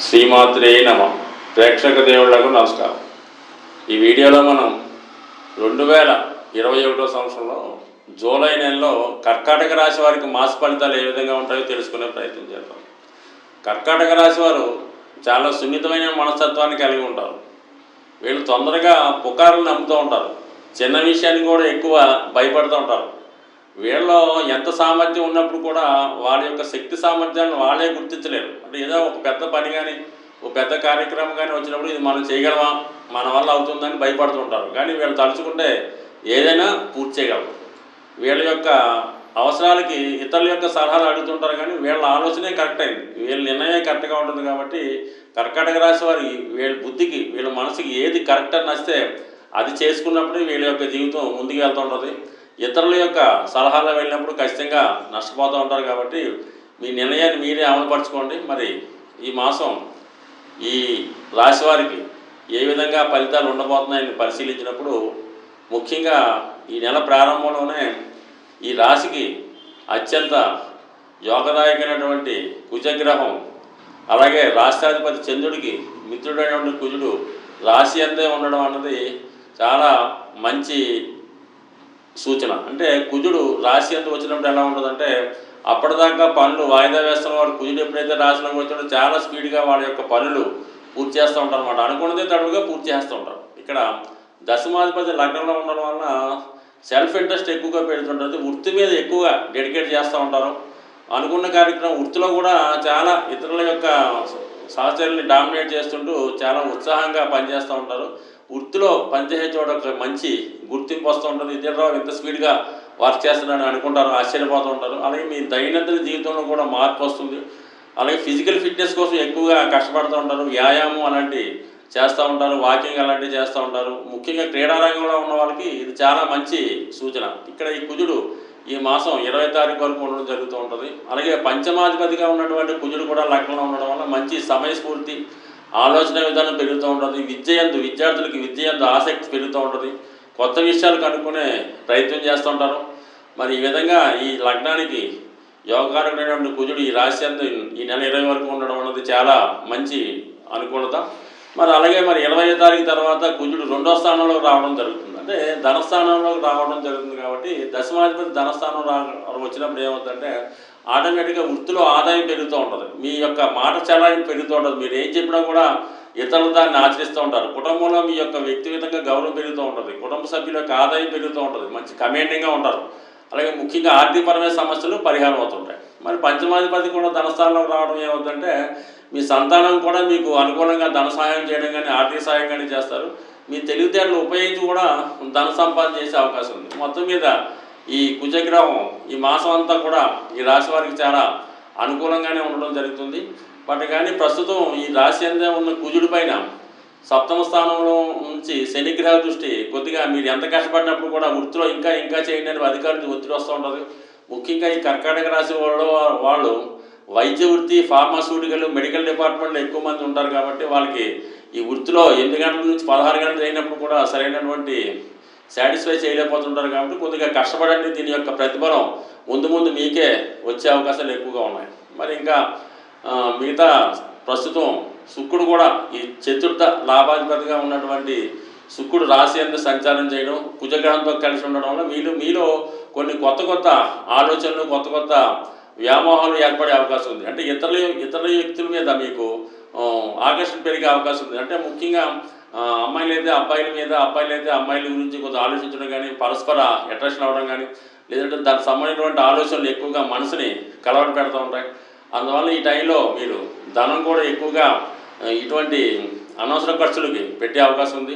శ్రీమాత్రే నమ. ప్రేక్షక దేవుళ్లకు నమస్కారం. ఈ వీడియోలో మనం 2021 సంవత్సరంలో జూలై నెలలో కర్కాటక రాశి వారికి మాస ఫలితాలు ఏ విధంగా ఉంటాయో తెలుసుకునే ప్రయత్నం చేద్దాం. కర్కాటక రాశి వారు చాలా సున్నితమైన మనస్తత్వాన్ని కలిగి ఉంటారు. వీళ్ళు తొందరగా పుకారులు నమ్ముతూ ఉంటారు. చిన్న విషయాన్ని కూడా ఎక్కువ భయపడుతూ ఉంటారు. వీళ్ళలో ఎంత సామర్థ్యం ఉన్నప్పుడు కూడా వాళ్ళ యొక్క శక్తి సామర్థ్యాలను వాళ్ళే గుర్తించలేరు. అంటే ఏదో ఒక పెద్ద పని కానీ ఒక పెద్ద కార్యక్రమం కానీ వచ్చినప్పుడు ఇది మనం చేయగలమా, మన వల్ల అవుతుందని భయపడుతుంటారు. కానీ వీళ్ళు తలుచుకుంటే ఏదైనా పూర్తి చేయగలరు. వీళ్ళ యొక్క అవసరాలకి ఇతరుల యొక్క సలహాలు అడుగుతుంటారు, కానీ వీళ్ళ ఆలోచనే కరెక్ట్ అయింది, వీళ్ళ నిర్ణయమే కరెక్ట్గా ఉంటుంది. కాబట్టి కర్కాటక రాశి వారి వీళ్ళ బుద్ధికి వీళ్ళ మనసుకి ఏది కరెక్ట్ అని నచ్చితే అది చేసుకున్నప్పుడు వీళ్ళ యొక్క జీవితం ముందుకు వెళ్తుంటుంది. ఇతరుల యొక్క సలహాలు వెళ్ళినప్పుడు ఖచ్చితంగా నష్టపోతూ ఉంటారు. కాబట్టి మీ నిర్ణయాన్ని మీరే అమలుపరచుకోండి. మరి ఈ మాసం ఈ రాశి వారికి ఏ విధంగా ఫలితాలు ఉండబోతున్నాయని పరిశీలించినప్పుడు ముఖ్యంగా ఈ నెల ప్రారంభంలోనే ఈ రాశికి అత్యంత యోగదాయకమైనటువంటి కుజగ్రహం, అలాగే రాష్ట్రాధిపతి చంద్రుడికి మిత్రుడైనటువంటి కుజుడు రాశి అందే ఉండడం అన్నది చాలా మంచి సూచన. అంటే కుజుడు రాశి అంతా వచ్చినప్పుడు ఎలా ఉంటుందంటే అప్పటిదాకా పనులు వాయిదా వేస్తున్న వారు కుజుడు ఎప్పుడైతే రాశిలోకి వచ్చాడో చాలా స్పీడ్గా వాళ్ళ యొక్క పనులు పూర్తి చేస్తూ ఉంటారు అన్నమాట. అనుకున్నదే తడుగా పూర్తి చేస్తూ ఉంటారు. ఇక్కడ దశమాధిపతి లగ్నంలో ఉండడం వలన సెల్ఫ్ ఇంట్రెస్ట్ ఎక్కువగా పెడుతుంటుంది. వృత్తి మీద ఎక్కువగా డెడికేట్ చేస్తూ ఉంటారు. అనుకున్న కార్యక్రమం వృత్తిలో కూడా చాలా ఇతరుల యొక్క సహచరుల్ని డామినేట్ చేస్తుంటూ చాలా ఉత్సాహంగా పనిచేస్తూ ఉంటారు. వృత్తిలో పనిచేసే చోట మంచి గుర్తింపు వస్తూ ఉంటుంది. ఇతరులు ఎంత స్పీడ్గా వర్క్ చేస్తున్నారని అనుకుంటారు, ఆశ్చర్యపోతూ ఉంటారు. అలాగే మీ దైనందిన జీవితంలో కూడా మార్పు వస్తుంది. అలాగే ఫిజికల్ ఫిట్నెస్ కోసం ఎక్కువగా కష్టపడుతూ ఉంటారు. వ్యాయామం అలాంటివి చేస్తూ ఉంటారు, వాకింగ్ అలాంటివి చేస్తూ ఉంటారు. ముఖ్యంగా క్రీడారంగంలో ఉన్న వాళ్ళకి ఇది చాలా మంచి సూచన. ఇక్కడ ఈ కుజుడు ఈ మాసం 20 తారీఖు వరకు ఉండడం జరుగుతూ ఉంటుంది. అలాగే పంచమాధిపతిగా ఉన్నటువంటి కుజుడు కూడా లగ్నంలో ఉండడం వల్ల మంచి సమయస్ఫూర్తి, ఆలోచన విధానం పెరుగుతూ ఉంటుంది. విద్యార్థులకి విద్య యందు ఆసక్తి పెరుగుతూ ఉంటుంది. కొత్త విషయాలు కనుక్కునే ప్రయత్నం చేస్తూ ఉంటారు. మరి ఈ విధంగా ఈ లగ్నానికి యోగకారకుడైనటువంటి కుజుడు ఈ రాశి అంతా ఈ నెల 20 వరకు ఉండడం అన్నది చాలా మంచి అనుకూలత. మరి అలాగే మరి 20వ తారీఖు తర్వాత కుజుడు 2వ స్థానంలోకి రావడం జరుగుతుంది. అంటే ధనస్థానంలోకి రావడం జరుగుతుంది. కాబట్టి దశమాధిపతి ధనస్థానం వచ్చినప్పుడు ఏమవుతుందంటే ఆటోమేటిక్గా వృత్తిలో ఆదాయం పెరుగుతూ ఉంటుంది. మీ యొక్క మాట చలాయింపు పెరుగుతూ ఉంటుంది. మీరు ఏం చెప్పినా కూడా ఇతరులు దాన్ని ఆచరిస్తూ ఉంటారు. కుటుంబంలో మీ యొక్క వ్యక్తిగతంగా గౌరవం పెరుగుతూ ఉంటుంది. కుటుంబ సభ్యుల యొక్క ఆదాయం పెరుగుతూ ఉంటుంది. మంచి కమాండింగ్గా ఉంటారు. అలాగే ముఖ్యంగా ఆర్థికపరమైన సమస్యలు పరిహారం అవుతుంటాయి. మరి పంచమాధిపతి కూడా ధనస్థానంలోకి రావడం ఏమవుతుందంటే మీ సంతానం కూడా మీకు అనుకూలంగా ధన సహాయం చేయడం కానీ ఆర్థిక సహాయం కానీ చేస్తారు. మీ తెలివితేటలు ఉపయోగించి కూడా ధన సంపాదన చేసే అవకాశం ఉంది. మొత్తం మీద ఈ కుజగ్రహం ఈ మాసం అంతా కూడా ఈ రాశి వారికి చాలా అనుకూలంగానే ఉండడం జరుగుతుంది. బట్ కానీ ప్రస్తుతం ఈ రాశి అంతా ఉన్న కుజుడి పైన 7వ స్థానంలో నుంచి శనిగ్రహ దృష్టి కొద్దిగా మీరు ఎంత కష్టపడినప్పుడు కూడా వృత్తిలో ఇంకా ఇంకా చేయండి అని అధికారులకు ఒత్తిడి వస్తూ ఉంటుంది. ముఖ్యంగా ఈ కర్కాటక రాశి వాళ్ళు వైద్య వృత్తి, ఫార్మాస్యూటికల్, మెడికల్ డిపార్ట్మెంట్లో ఎక్కువ మంది ఉంటారు. కాబట్టి వాళ్ళకి ఈ వృత్తిలో 8 గంటల నుంచి 16 గంటలు అయినప్పుడు కూడా సరైనటువంటి సాటిస్ఫై చేయలేకపోతుంటారు. కాబట్టి కొద్దిగా కష్టపడండి. దీని యొక్క ప్రతిఫలం ముందు మీకే వచ్చే అవకాశాలు ఎక్కువగా ఉన్నాయి. మరి ఇంకా మిగతా ప్రస్తుతం శుక్రుడు కూడా ఈ చతుర్థ లాభాధిపతిగా ఉన్నటువంటి శుక్రుడు రాశి అంతా సంచారం చేయడం, కుజగ్రహంతో కలిసి ఉండడం వల్ల మీలో కొన్ని కొత్త ఆలోచనలు, కొత్త వ్యామోహాలు ఏర్పడే అవకాశం ఉంది. అంటే ఇతర వ్యక్తుల మీద మీకు ఆకర్షణ పెరిగే అవకాశం ఉంది. అంటే ముఖ్యంగా అమ్మాయిలైతే అబ్బాయిల మీద, అబ్బాయిలైతే అమ్మాయిల గురించి కొంత ఆలోచించడం కానీ, పరస్పర అట్రాక్షన్ అవ్వడం కానీ, లేదంటే దానికి సంబంధించినటువంటి ఆలోచనలు ఎక్కువగా మనసుని కలవట పెడుతూ ఉంటాయి. అందువల్ల ఈ టైంలో మీరు ధనం కూడా ఎక్కువగా ఇటువంటి అనవసర ఖర్చులకి పెట్టే అవకాశం ఉంది.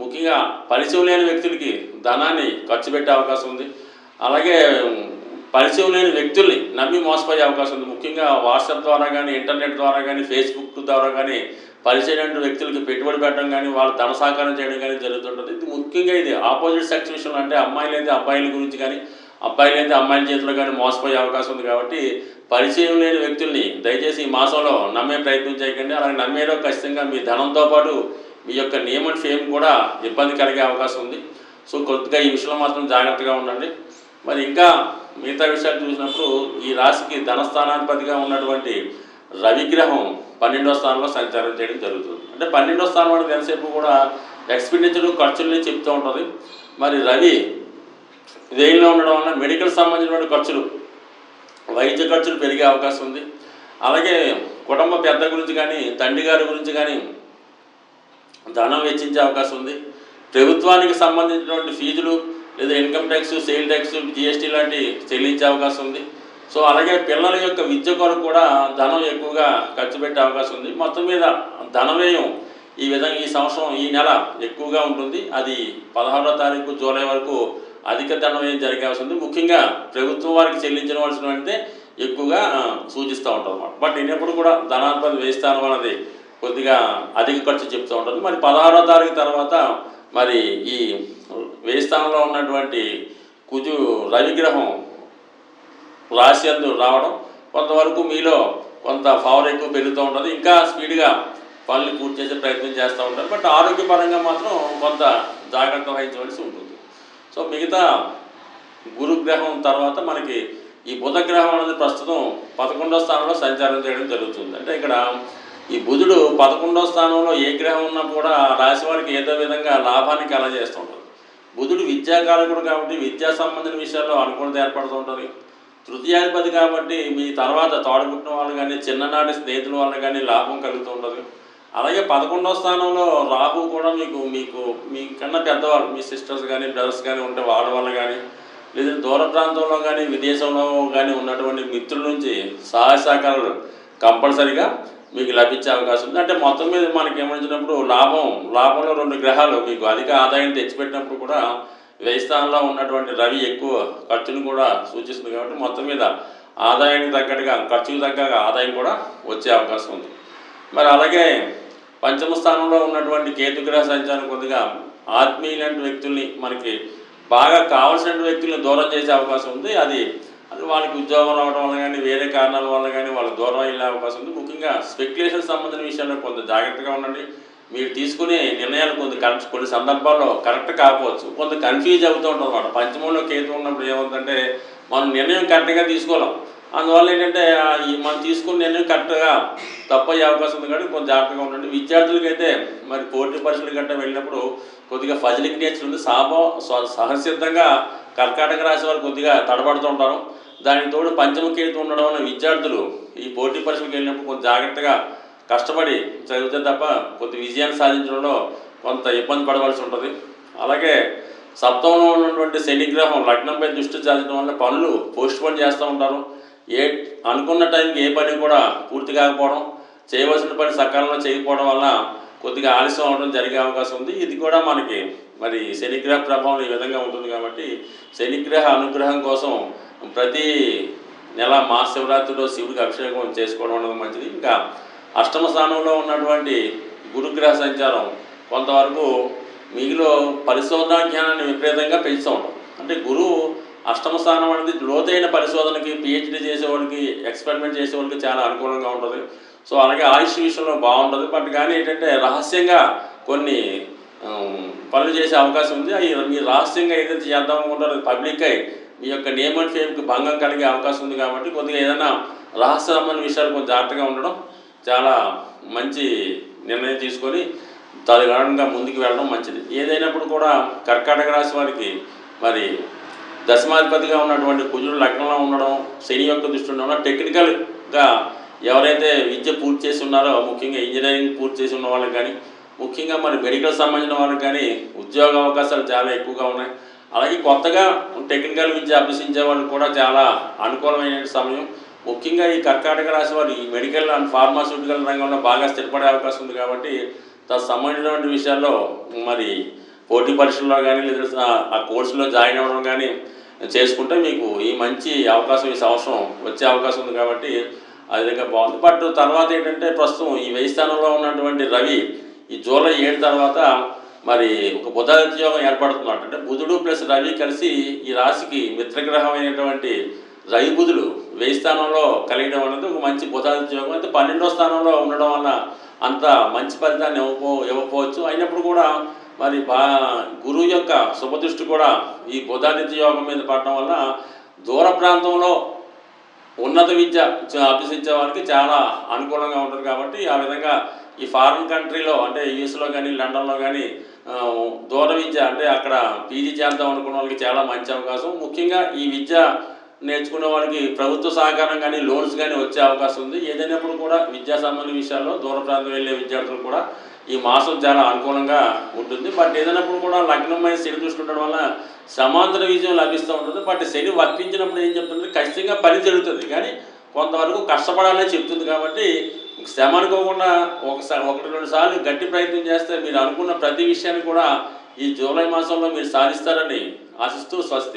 ముఖ్యంగా పరిచయం లేని వ్యక్తులకి ధనాన్ని ఖర్చు పెట్టే అవకాశం ఉంది. అలాగే పరిచయం లేని వ్యక్తుల్ని నమ్మి మోసపోయే అవకాశం ఉంది. ముఖ్యంగా వాట్సాప్ ద్వారా కానీ, ఇంటర్నెట్ ద్వారా కానీ, ఫేస్బుక్ ద్వారా కానీ పరిచయమైన వ్యక్తులకి పెట్టుబడి పెట్టడం కానీ, వాళ్ళు ధన సహకారం చేయడం కానీ జరుగుతుంటుంది. ఇది ముఖ్యంగా ఇది ఆపోజిట్ సెక్స్ విషయంలో, అంటే అమ్మాయిలైతే అబ్బాయిల గురించి కానీ, అబ్బాయిలైతే అమ్మాయిల చేతిలో కానీ మోసపోయే అవకాశం ఉంది. కాబట్టి పరిచయం లేని వ్యక్తుల్ని దయచేసి ఈ మాసంలో నమ్మే ప్రయత్నం చేయకండి. అలాగే నమ్మేలో ఖచ్చితంగా మీ ధనంతో పాటు మీ యొక్క నేమ్ అండ్ ఫేమ్ కూడా ఇబ్బంది కలిగే అవకాశం ఉంది. సో కొద్దిగా ఈ విషయంలో మాత్రం జాగ్రత్తగా ఉండండి. మరి ఇంకా మిగతా విషయాలు చూసినప్పుడు ఈ రాశికి ధనస్థానాధిపతిగా ఉన్నటువంటి రవిగ్రహం 12వ స్థానంలో సంచారం చేయడం జరుగుతుంది. అంటే 12వ స్థానం అనేది ఎంతసేపు కూడా ఎక్స్పెండిచర్ ఖర్చుల్ని చెప్తూ ఉంటుంది. మరి రవి వ్యయంలో ఉండడం వల్ల మెడికల్ సంబంధించిన ఖర్చులు, వైద్య ఖర్చులు పెరిగే అవకాశం ఉంది. అలాగే కుటుంబ పెద్ద గురించి కానీ, తండ్రి గారి గురించి కానీ ధనం వెచ్చించే అవకాశం ఉంది. ప్రభుత్వానికి సంబంధించినటువంటి ఫీజులు లేదా income tax, sale tax, GST లాంటివి చెల్లించే అవకాశం ఉంది. సో అలాగే పిల్లల యొక్క విద్య కొరకు కూడా ధనం ఎక్కువగా ఖర్చు పెట్టే అవకాశం ఉంది. మొత్తం మీద ధనవ్యయం ఈ విధంగా ఈ సంవత్సరం ఈ నెల ఎక్కువగా ఉంటుంది. అది 16వ తారీఖు జూలై వరకు అధిక ధనవ్యయం జరిగే అవకాశం ఉంది. ముఖ్యంగా ప్రభుత్వం వారికి చెల్లించవలసిన అంటే ఎక్కువగా సూచిస్తూ ఉంటుంది అన్నమాట. బట్ అయినప్పుడు కూడా ధనాధిపతి వ్యయ స్థానం అనేది కొద్దిగా అధిక ఖర్చు చెప్తూ ఉంటుంది. మరి 16వ తారీఖు తర్వాత మరి ఈ వ్యయ స్థానంలో ఉన్నటువంటి కుజు రవిగ్రహం రాశి అందు రావడం కొంతవరకు మీలో కొంత పవర్ ఎక్కువ పెరుగుతూ ఉంటుంది. ఇంకా స్పీడ్గా పనులు పూర్తి చేసే ప్రయత్నం చేస్తూ ఉంటారు. బట్ ఆరోగ్యపరంగా మాత్రం కొంత జాగ్రత్త వహించవలసి ఉంటుంది. సో మిగతా గురుగ్రహం తర్వాత మనకి ఈ బుధగ్రహం అనేది ప్రస్తుతం 11వ స్థానంలో సంచారం చేయడం జరుగుతుంది. అంటే ఇక్కడ ఈ బుధుడు 11వ స్థానంలో ఏ గ్రహం ఉన్నా కూడా రాశి వారికి ఏదో విధంగా లాభాన్ని కలగజేస్తూ ఉంటుంది. బుధుడు విద్యాకారకుడు కాబట్టి విద్యా సంబంధించిన విషయాల్లో అనుకూలత ఏర్పడుతూ ఉంటుంది. తృతీయాధిపతి కాబట్టి మీ తర్వాత తోడబుట్టిన వాళ్ళు కానీ, చిన్ననాటి స్నేహితుల వల్ల కానీ లాభం కలుగుతూ ఉంటుంది. అలాగే 11వ స్థానంలో రాహు కూడా మీకు మీకన్నా పెద్దవాళ్ళు, మీ సిస్టర్స్ కానీ, బ్రదర్స్ కానీ ఉంటే వాళ్ళ వల్ల కానీ, లేదా దూర ప్రాంతంలో కానీ, విదేశంలో కానీ ఉన్నటువంటి మిత్రుల నుంచి సహాయ సహకారాలు కంపల్సరీగా మీకు లభించే అవకాశం ఉంది. అంటే మొత్తం మీద మనకి ఏమనిచ్చినప్పుడు లాభంలో 2 గ్రహాలు మీకు అధిక ఆదాయం తెచ్చిపెట్టినప్పుడు కూడా వ్యయ స్థానంలో ఉన్నటువంటి రవి ఎక్కువ ఖర్చును కూడా సూచిస్తుంది. కాబట్టి మొత్తం మీద ఆదాయానికి తగ్గట్టుగా ఖర్చుకు తగ్గ ఆదాయం కూడా వచ్చే అవకాశం ఉంది. మరి అలాగే 5వ స్థానంలో ఉన్నటువంటి కేతుగ్రహ సంచారం కొద్దిగా ఆత్మీయులైన వ్యక్తుల్ని, మనకి బాగా కావాల్సిన వ్యక్తుల్ని దూరం చేసే అవకాశం ఉంది. అది వాళ్ళకి ఉద్యోగం రావడం వల్ల కానీ, వేరే కారణాల వల్ల కానీ వాళ్ళకి దూరం వెళ్ళే అవకాశం ఉంది. ముఖ్యంగా స్పెక్యులేషన్ సంబంధించిన విషయాల్లో కొంత జాగ్రత్తగా ఉండండి. మీరు తీసుకునే నిర్ణయాలు కొన్ని సందర్భాల్లో కరెక్ట్ కాకపోవచ్చు, కొంత కన్ఫ్యూజ్ అవుతూ ఉంటుంది అన్నమాట. పంచమంలో కేతు ఉన్నప్పుడు ఏమవుతుందంటే మనం నిర్ణయం కరెక్ట్గా తీసుకోలేం. అందువల్ల ఏంటంటే మనం తీసుకున్న నిర్ణయం కరెక్ట్గా తప్పయ్యే అవకాశం ఉంది. కాబట్టి కొంచెం జాగ్రత్తగా ఉండండి. విద్యార్థులకైతే మరి పోటీ పరీక్షలు గట్రా వెళ్ళినప్పుడు కొద్దిగా ఫజిలిక్ నేచర్ ఉంది. సహసిద్ధంగా కర్కాటక రాశి వారు కొద్దిగా తడబడుతూ ఉంటారు. దానికి తోడు పంచమ కేతు ఉండడం వల్ల విద్యార్థులు ఈ పోటీ పరీక్షలకు వెళ్ళినప్పుడు కొంచెం జాగ్రత్తగా కష్టపడి చదివితే తప్ప కొద్ది విజయాన్ని సాధించడంలో కొంత ఇబ్బంది పడవలసి ఉంటుంది. అలాగే సప్తమంలో ఉన్నటువంటి శనిగ్రహం లగ్నంపై దృష్టి సాధించడం వల్ల పనులు పోస్ట్పోన్ చేస్తూ ఉంటారు. అనుకున్న టైంకి ఏ పని కూడా పూర్తి కాకపోవడం, చేయవలసిన పని సకాలంలో చేయకపోవడం వల్ల కొద్దిగా ఆలస్యం అవడం జరిగే అవకాశం ఉంది. ఇది కూడా మనకి మరి శనిగ్రహ ప్రభావం ఈ విధంగా ఉంటుంది. కాబట్టి శనిగ్రహ అనుగ్రహం కోసం ప్రతి నెల మహాశివరాత్రిలో శివుడికి అభిషేకం చేసుకోవడం అనేది మంచిది. ఇంకా 8వ స్థానంలో ఉన్నటువంటి గురుగ్రహ సంచారం కొంతవరకు మీలో పరిశోధనా జ్ఞానాన్ని విపరీతంగా పెంచుతూ ఉంటాం. అంటే గురువు 8వ స్థానం అనేది లోతైన పరిశోధనకి, పిహెచ్డి చేసేవాళ్ళకి, ఎక్స్పెరిమెంట్ చేసేవాళ్ళకి చాలా అనుకూలంగా ఉంటుంది. సో అలాగే ఆయుష్ విషయంలో బాగుంటుంది. బట్ కానీ ఏంటంటే రహస్యంగా కొన్ని పనులు చేసే అవకాశం ఉంది. అవి మీరు రహస్యంగా ఏదైతే చేద్దాం అనుకుంటారో పబ్లిక్ అయి మీ యొక్క నేమ్ అండ్ ఫేమ్కి భంగం కలిగే అవకాశం ఉంది. కాబట్టి కొద్దిగా ఏదైనా రహస్యమైన విషయాలు కొంచెం జాగ్రత్తగా ఉండడం, చాలా మంచి నిర్ణయం తీసుకొని తదనుగుణంగా ముందుకు వెళ్ళడం మంచిది. ఏదైనప్పుడు కూడా కర్కాటక రాశి వారికి మరి దశమాధిపతిగా ఉన్నటువంటి కుజుడు లగ్నంలో ఉండడం, శని యొక్క దృష్టి ఉండడం, టెక్నికల్గా ఎవరైతే విద్య పూర్తి చేసి ఉన్నారో, ముఖ్యంగా ఇంజనీరింగ్ పూర్తి చేసి ఉన్న వాళ్ళకి కానీ, ముఖ్యంగా మరి మెడికల్ సంబంధించిన వాళ్ళకి కానీ ఉద్యోగ అవకాశాలు చాలా ఎక్కువగా ఉన్నాయి. అలాగే కొత్తగా టెక్నికల్ విద్య అభ్యసించే వాళ్ళకి కూడా చాలా అనుకూలమైన సమయం. ముఖ్యంగా ఈ కర్కాటక రాశి వారు ఈ మెడికల్ అండ్ ఫార్మాస్యూటికల్ రంగంలో బాగా స్థిరపడే అవకాశం ఉంది. కాబట్టి తనకు సంబంధించినటువంటి విషయాల్లో మరి పోటీ పరీక్షల్లో కానీ, లేదా ఆ కోర్సులో జాయిన్ అవ్వడం కానీ చేసుకుంటే మీకు ఈ మంచి అవకాశం ఈ సంవత్సరం వచ్చే అవకాశం ఉంది. కాబట్టి ఆ విధంగా బాగుంది. బట్ తర్వాత ఏంటంటే ప్రస్తుతం ఈ వ్యయ స్థానంలో ఉన్నటువంటి రవి ఈ జూలై 7 తర్వాత మరి ఒక బుధాదిత్య యోగం ఏర్పడుతున్నట్టు. అంటే బుధుడు ప్లస్ రవి కలిసి ఈ రాశికి మిత్రగ్రహం అయినటువంటి రవి బుధుడు వ్యయ స్థానంలో కలిగడం అనేది ఒక మంచి బుధాదిత్య యోగం. అయితే 12వ స్థానంలో ఉండడం వల్ల అంత మంచి ఫలితాన్ని ఇవ్వకపోవచ్చు. అయినప్పుడు కూడా మరి గురువు యొక్క శుభదృష్టి కూడా ఈ బుధాదిత్య యోగం మీద పడడం వల్ల దూర ప్రాంతంలో ఉన్నత విద్య అభ్యసించే వారికి చాలా అనుకూలంగా ఉంటుంది. కాబట్టి ఆ విధంగా ఈ ఫారిన్ కంట్రీలో అంటే యూఎస్లో కానీ లండన్లో కానీ దూర విద్య అంటే అక్కడ పీజీ చేద్దాం అనుకున్న వాళ్ళకి చాలా మంచి అవకాశం. ముఖ్యంగా ఈ విద్య నేర్చుకునే వాళ్ళకి ప్రభుత్వ సహకారం కానీ లోన్స్ కానీ వచ్చే అవకాశం ఉంది. ఏదైనప్పుడు కూడా విద్యా సంబంధ విషయాల్లో దూర ప్రాంతం వెళ్ళే విద్యార్థులు కూడా ఈ మాసం చాలా అనుకూలంగా ఉంటుంది. బట్ ఏదైనప్పుడు కూడా లగ్నమైన శని దృష్టి ఉండడం వల్ల సమాంతర విజయం లభిస్తూ ఉంటుంది. బట్ శని వర్తించినప్పుడు ఏం చెప్తుంది, ఖచ్చితంగా పని జరుగుతుంది కానీ కొంతవరకు కష్టపడాలని చెప్తుంది. కాబట్టి శ్రమ అనుకోకుండా ఒకటి రెండు సార్లు గట్టి ప్రయత్నం చేస్తే మీరు అనుకున్న ప్రతి విషయాన్ని కూడా ఈ జూలై మాసంలో మీరు సాధిస్తారని ఆశిస్తూ స్వస్తి.